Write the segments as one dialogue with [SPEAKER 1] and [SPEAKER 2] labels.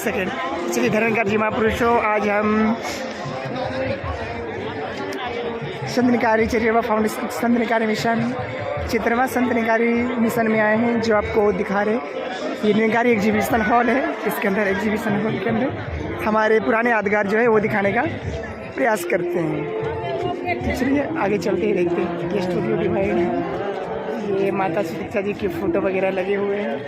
[SPEAKER 1] Second. चलिए धर्मकार जी महापुरुषों, आज हम संत निकारी चेरिटेबल फाउंडेशन संत निकारी मिशन चित्रवा संत निकारी मिशन में आए हैं, जो आपको दिखा रहे। ये निकारी एग्जीबिशन हॉल है, इसके अंदर एग्जीबिशन हॉल के अंदर हमारे पुराने यादगार जो है वो दिखाने का प्रयास करते हैं। तो चलिए आगे चलते ही देखते हैं। ये स्टूडियो डिवाइड है, ये माता सुदीक्षा जी की फ़ोटो वगैरह लगे हुए हैं।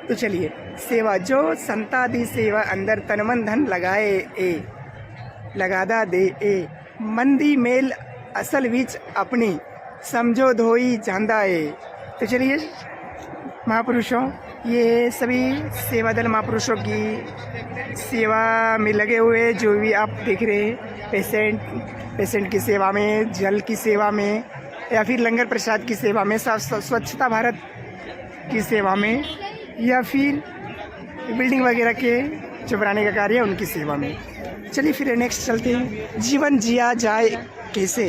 [SPEAKER 1] तो चलिए, सेवा जो संता दी सेवा अंदर तन मन धन लगाए ए लगादा दे ए मंदी मेल असल विच अपनी समझो धोई चांदा ए। तो चलिए महापुरुषों, ये सभी सेवा दल महापुरुषों की सेवा में लगे हुए, जो भी आप देख रहे हैं, पेशेंट की सेवा में, जल की सेवा में, या फिर लंगर प्रसाद की सेवा में, स्वच्छता भारत की सेवा में, या फिर बिल्डिंग वगैरह के जो बनाने का कार्य है उनकी सेवा में। चलिए फिर नेक्स्ट चलते हैं। जीवन जिया जाए कैसे,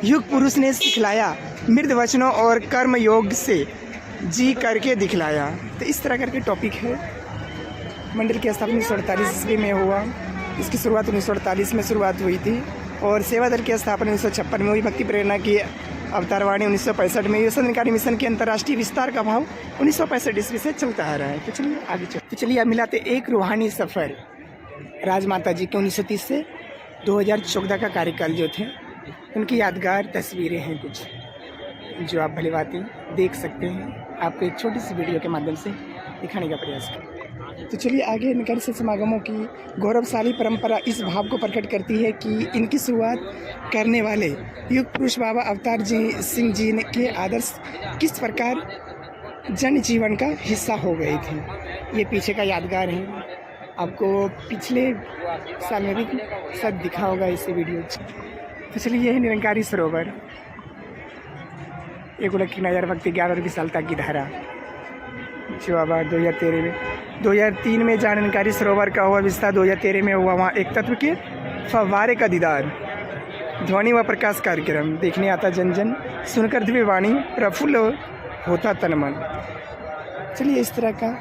[SPEAKER 1] युग पुरुष ने सिखलाया, मृद वचनों और कर्म योग से जी करके दिखलाया। तो इस तरह करके टॉपिक है। मंडल की स्थापना 1948 ईस्वी में हुआ। इसकी शुरुआत 1948 में शुरुआत हुई थी और सेवा दल की स्थापना 1956 में हुई। भक्ति प्रेरणा की अवतारवाणी 1965 में। संत निकारी मिशन के अंतर्राष्ट्रीय विस्तार का भाव 1965 ईस्वी से चलता आ रहा है। तो चलिए आगे चलते। तो चलिए अब मिलाते एक रूहानी सफ़र राजमाता जी के 1930 से 2014 का कार्यकाल जो थे, उनकी यादगार तस्वीरें हैं कुछ, जो आप भली भांति देख सकते हैं। आपको एक छोटी सी वीडियो के माध्यम से दिखाने का प्रयास करें। तो चलिए आगे। निकट से समागमों की गौरवशाली परंपरा इस भाव को प्रकट करती है कि इनकी शुरुआत करने वाले युग पुरुष बाबा अवतार जी सिंह जी के आदर्श किस प्रकार जन जीवन का हिस्सा हो गए थे। ये पीछे का यादगार है, आपको पिछले साल में भी सब दिखा होगा इस वीडियो। तो चलिए, यह है निरंकारी सरोवर, एक उलट की नज़र, भक्ति ज्ञान और विशालता की धारा, जो अब 2003 में जहाँ निरंकारी सरोवर का हुआ विस्तार 2013 में हुआ, वहाँ एक तत्व के फव्वारे का दीदार, ध्वनि व प्रकाश कार्यक्रम देखने आता जन जन, सुनकर दिव्य वाणी प्रफुल्ल होता तन मन। चलिए, इस तरह का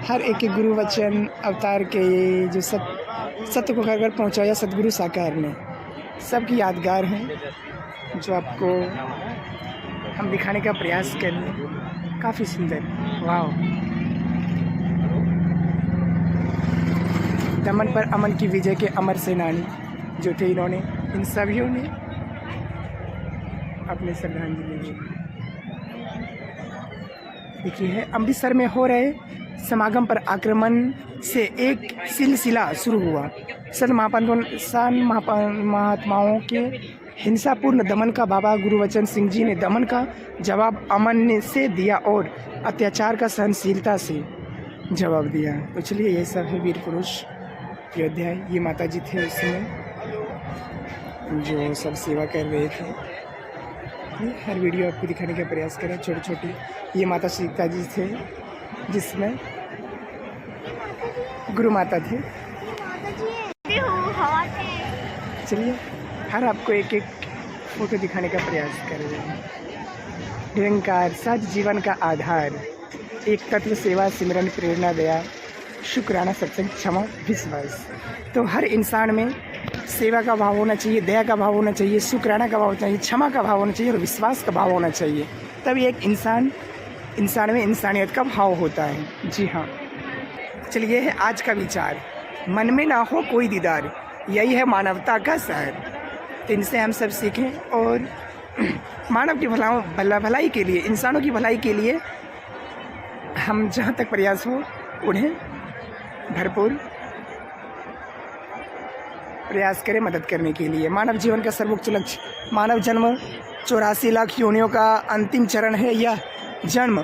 [SPEAKER 1] हर एक गुरु वचन अवतार के जो सत्य को घर घर पहुँचाया सतगुरु साकार ने, सबकी यादगार हैं, जो आपको हम दिखाने का प्रयास कर रहे हैं। काफ़ी सुंदर, वाह। दमन पर अमन की विजय के अमर सेनानी जो थे, इन्होंने इन सभियों ने अपने श्रद्धांजलि दी। देखिए है, अमृतसर में हो रहे समागम पर आक्रमण से एक सिलसिला शुरू हुआ। संत महात्माओं के हिंसापूर्ण दमन का बाबा गुरुवचन सिंह जी ने दमन का जवाब अमन से दिया और अत्याचार का सहनशीलता से जवाब दिया। तो चलिए, ये सब है वीर पुरुष योद्धा। ये माता जी थे उसमें जो सब सेवा कर रहे थे। हर वीडियो आपको दिखाने का प्रयास करें, छोटी छोटी। ये माता सीता जी थे, जिसमें गुरु माता थे। चलिए, हर आपको एक एक फोटो दिखाने का प्रयास कर रहे हैं। निरंकार सच जीवन का आधार, एक तत्व सेवा सिमरन प्रेरणा दया शुक्राना सत्संग क्षमा विश्वास। तो हर इंसान में सेवा का भाव होना चाहिए, दया का भाव होना चाहिए, शुक्राना का भाव होना चाहिए, क्षमा का भाव होना चाहिए और विश्वास का भाव होना चाहिए। तभी एक इंसान में इंसानियत का भाव होता है। जी हाँ। चलिए, है आज का विचार, मन में ना हो कोई दीदार, यही है मानवता का शहर। तो इनसे हम सब सीखें और मानव की भलाई के लिए, इंसानों की भलाई के लिए हम जहाँ तक प्रयास हो उन्हें भरपूर प्रयास करें मदद करने के लिए। मानव जीवन का सर्वोच्च लक्ष्य, मानव जन्म 84 लाख योनियों का अंतिम चरण है। यह जन्म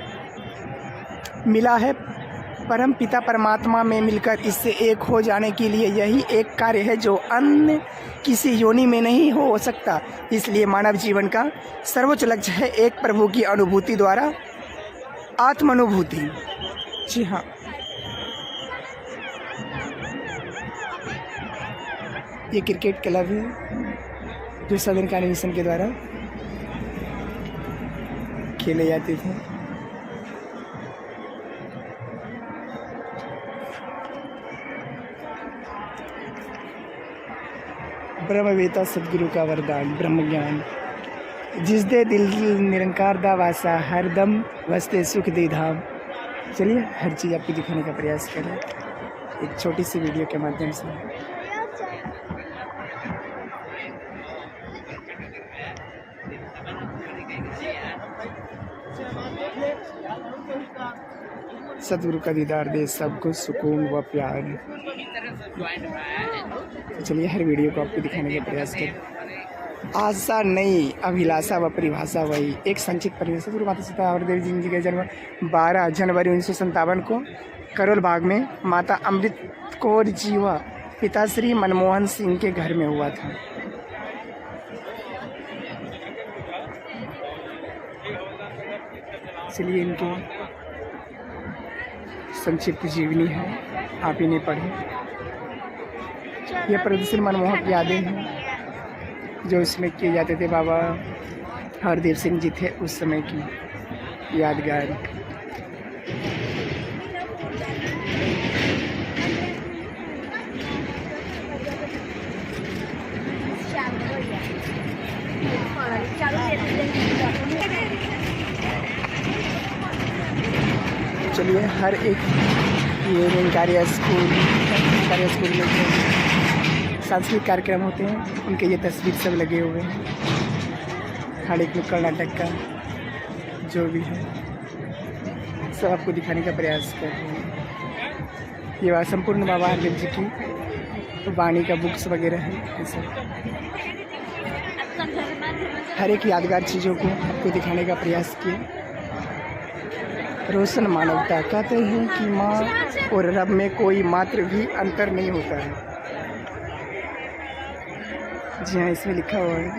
[SPEAKER 1] मिला है परम पिता परमात्मा में मिलकर इससे एक हो जाने के लिए। यही एक कार्य है जो अन्य किसी योनि में नहीं हो सकता। इसलिए मानव जीवन का सर्वोच्च लक्ष्य है एक प्रभु की अनुभूति द्वारा आत्मानुभूति। जी हाँ। ये क्रिकेट क्लब है जो संत निकारी मिशन के द्वारा खेले जाते थे। ब्रह्मवेता सदगुरु का वरदान ब्रह्म ज्ञान, जिस दे दिल निरंकार दा वासा, हरदम वसते सुख दे धाम। चलिए हर चीज़ आपको दिखाने का प्रयास करें एक छोटी सी वीडियो के माध्यम से। सतगुरु का दीदार दे सबको सुकून व प्यार। तो चलिए हर वीडियो को आपको दिखाने का प्रयास करें। आशा नई, अभिलाषा व परिभाषा वही। एक संक्षिप्त परिवेश। सतगुरु माता सीता हरदेव जी का जन्म 12 जनवरी 1957 को करोल बाग में माता अमृत कौर जी व पिता श्री मनमोहन सिंह के घर में हुआ था। चलिए इनके संक्षिप्त जीवनी है, आप इन्हें पढ़ें। यह प्रदर्शन मनमोहक यादें हैं जो इसमें किए जाते थे। बाबा हरदेव सिंह जी थे उस समय की यादगार। चलिए हर एक ये निंकारिया स्कूल में जो सांस्कृतिक कार्यक्रम होते हैं उनके ये तस्वीर सब लगे हुए हैं। हर एक में कर्नाटक का जो भी है सब आपको दिखाने का प्रयास कर रहे हैं। ये संपूर्ण बाबा हरदेव जी की वाणी का बुक्स वगैरह है। ये सब हर एक यादगार चीज़ों को आपको दिखाने का प्रयास किया। रोशन मानवता कहते हैं कि माँ और रब में कोई मात्र भी अंतर नहीं होता है। जी हाँ, इसमें लिखा हुआ है।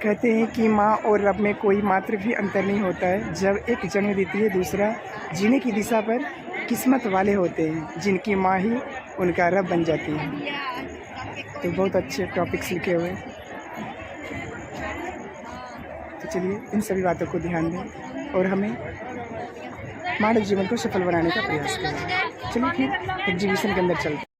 [SPEAKER 1] कहते हैं कि माँ और रब में कोई मात्र भी अंतर नहीं होता है। जब एक जन्म देती है दूसरा जीने की दिशा पर किस्मत वाले होते हैं जिनकी माँ ही उनका रब बन जाती है। तो बहुत अच्छे टॉपिक्स लिखे हुए। तो चलिए इन सभी बातों को ध्यान दें और हमें मानव जीवन को सफल बनाने का प्रयास करें। चलिए फिर एग्जीबिशन के अंदर चलते हैं।